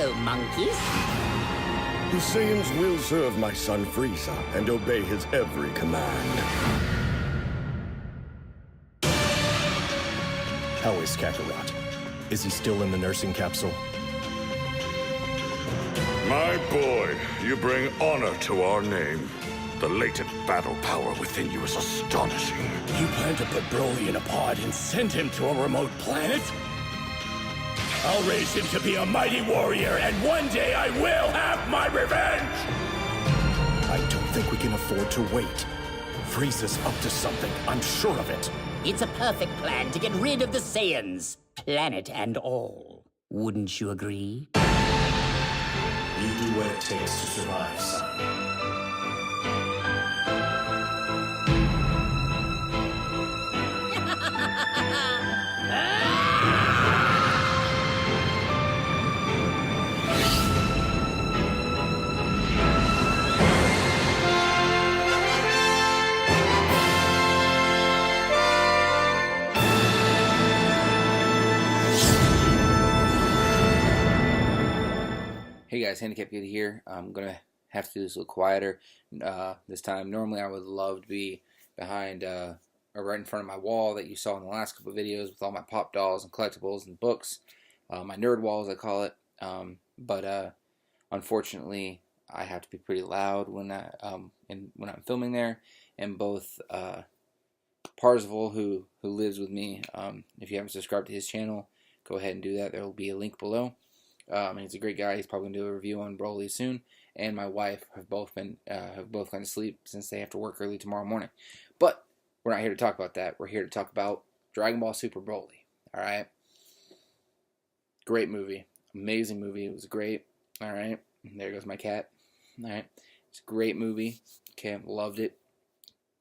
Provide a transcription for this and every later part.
Hello, monkeys. The Saiyans will serve my son Frieza and obey his every command. How is Kakarot? Is he still in the nursing capsule? My boy, you bring honor to our name. The latent battle power within you is astonishing. You plan to put Broly in a pod and send him to a remote planet? I'll raise him to be a mighty warrior, and one day I will have my revenge! I don't think we can afford to wait. Frieza's up to something, I'm sure of it. It's a perfect plan to get rid of the Saiyans, planet and all. Wouldn't you agree? You do what it takes to survive, son. Hey guys, Handicap Kid here. I'm gonna have to do this a little quieter this time. Normally I would love to be behind or right in front of my wall that you saw in the last couple of videos with all my pop dolls and collectibles and books, my nerd wall as I call it. But unfortunately I have to be pretty loud when when I'm filming there. And both Parzival, who lives with me, if you haven't subscribed to his channel, go ahead and do that. There will be a link below. And he's a great guy. He's probably gonna do a review on Broly soon. And my wife have both gone to sleep since they have to work early tomorrow morning. But we're not here to talk about that. We're here to talk about Dragon Ball Super Broly. All right. Great movie, amazing movie. It was great. All right. There goes my cat. All right. It's a great movie. Okay, loved it.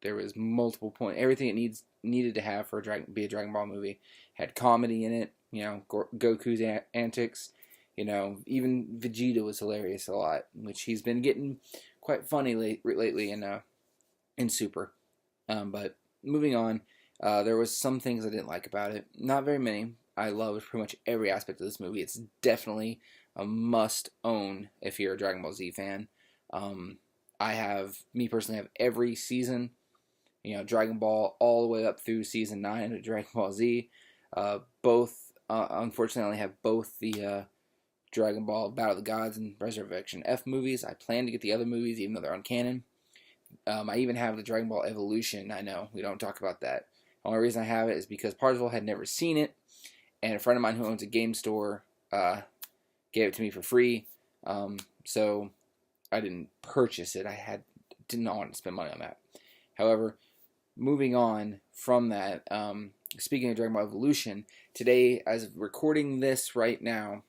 There was multiple points. Everything it needed to have for be a Dragon Ball movie. Had comedy in it. You know, Goku's antics. You know, even Vegeta was hilarious a lot, which he's been getting quite funny lately in Super. But moving on, there was some things I didn't like about it. Not very many. I loved pretty much every aspect of this movie. It's definitely a must-own if you're a Dragon Ball Z fan. Me personally, have every season. You know, Dragon Ball all the way up through season 9 of Dragon Ball Z. Unfortunately, I only have both the Dragon Ball Battle of the Gods and Resurrection F movies. I plan to get the other movies even though they're uncanon. I even have the Dragon Ball Evolution. I know, we don't talk about that. The only reason I have it is because Parzival had never seen it, and a friend of mine who owns a game store gave it to me for free. So I didn't purchase it. Did not want to spend money on that. However, moving on from that, speaking of Dragon Ball Evolution, today, as of recording this right now,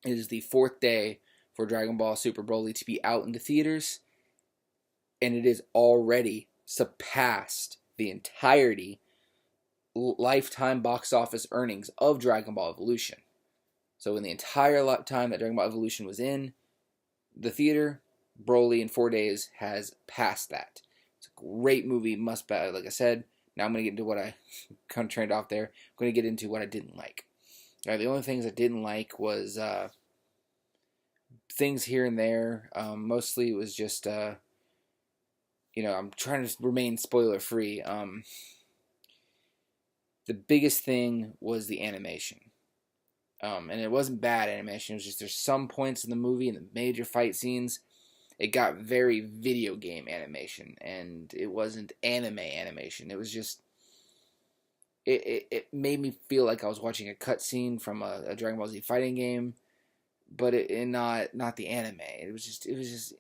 is the 4th day for Dragon Ball Super Broly to be out in the theaters, and it is already surpassed the entirety lifetime box office earnings of Dragon Ball Evolution. So in the entire time that Dragon Ball Evolution was in the theater, Broly in 4 days has passed that. It's a great movie, must buy. Like I said, now I'm going to get into what I kind of trained off there. I'm going to get into what I didn't like. The only things I didn't like was things here and there. Mostly it was just, you know, I'm trying to remain spoiler free. The biggest thing was the animation. And it wasn't bad animation. It was just there's some points in the movie and the major fight scenes, it got very video game animation, and it wasn't anime animation. It was just it made me feel like I was watching a cutscene from a Dragon Ball Z fighting game, but not the anime. It was just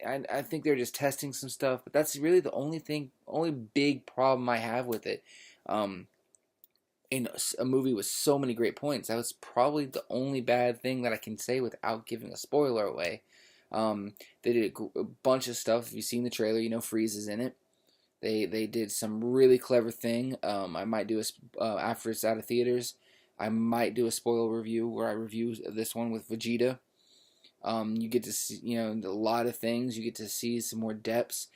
I think they were just testing some stuff, but that's really the only big problem I have with it. In a movie with so many great points, that was probably the only bad thing that I can say without giving a spoiler away. They did a bunch of stuff. If you've seen the trailer, you know Frieza's in it. They did some really clever thing. I might do after it's out of theaters, I might do a spoiler review where I review this one with Vegeta. You get to see, you know, a lot of things. You get to see some more depths.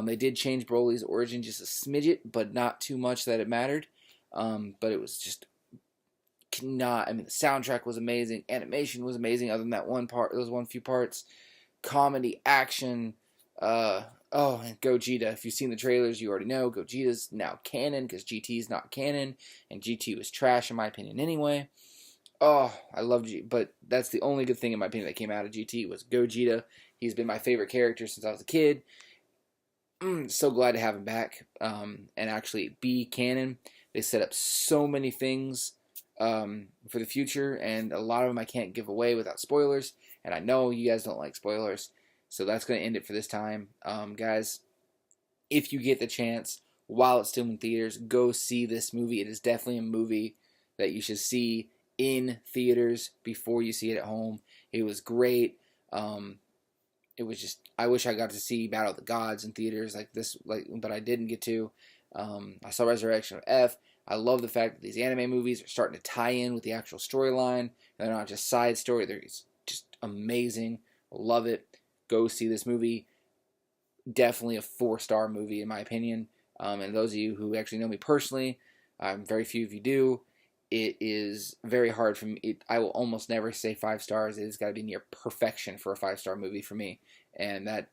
They did change Broly's origin just a smidget, but not too much that it mattered. But it was just cannot. I mean, the soundtrack was amazing. Animation was amazing. Other than that one part, those few parts. Comedy, action. And Gogeta. If you've seen the trailers, you already know Gogeta's now canon because GT's not canon, and GT was trash in my opinion anyway. Oh, I love GT, but that's the only good thing in my opinion that came out of GT was Gogeta. He's been my favorite character since I was a kid. So glad to have him back and actually be canon. They set up so many things for the future, and a lot of them I can't give away without spoilers, and I know you guys don't like spoilers, so that's going to end it for this time. Guys, if you get the chance, while it's still in theaters, go see this movie. It is definitely a movie that you should see in theaters before you see it at home. It was great. It was just, I wish I got to see Battle of the Gods in theaters like this, but I didn't get to. I saw Resurrection of F. I love the fact that these anime movies are starting to tie in with the actual storyline. They're not just side story. They're just amazing. Love it. Go see this movie. Definitely a 4-star movie in my opinion. And those of you who actually know me personally, very few of you do. It is very hard for me. I will almost never say 5 stars. It has got to be near perfection for a 5-star movie for me, and that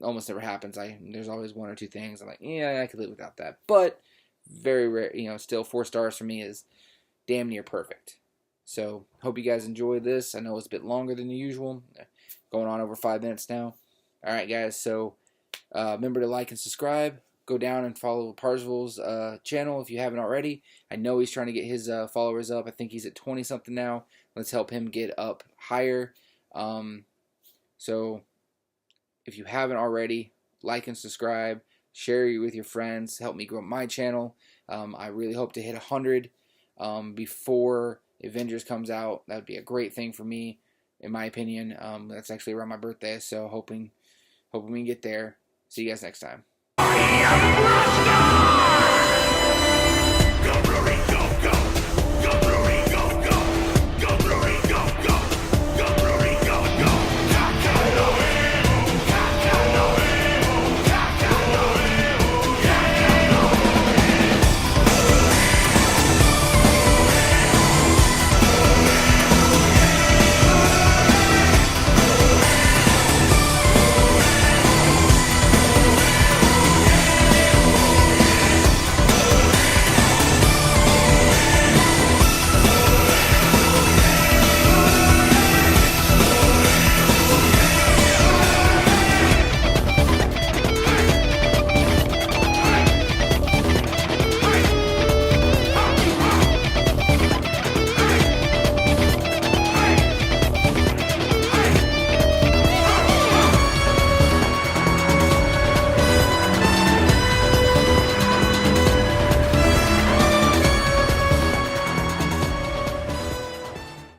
almost never happens. There's always 1 or 2 things I'm like, yeah, I could live without that. But very rare, still 4 stars for me is damn near perfect. So hope you guys enjoyed this. I know it's a bit longer than usual, going on over 5 minutes now. All right, guys. So remember to like and subscribe. Go down and follow Parzival's channel if you haven't already. I know he's trying to get his followers up. I think he's at 20-something now. Let's help him get up higher. So if you haven't already, like and subscribe. Share it with your friends. Help me grow my channel. I really hope to hit 100 before Avengers comes out. That would be a great thing for me, in my opinion. That's actually around my birthday, so hoping we can get there. See you guys next time. I am Blaster!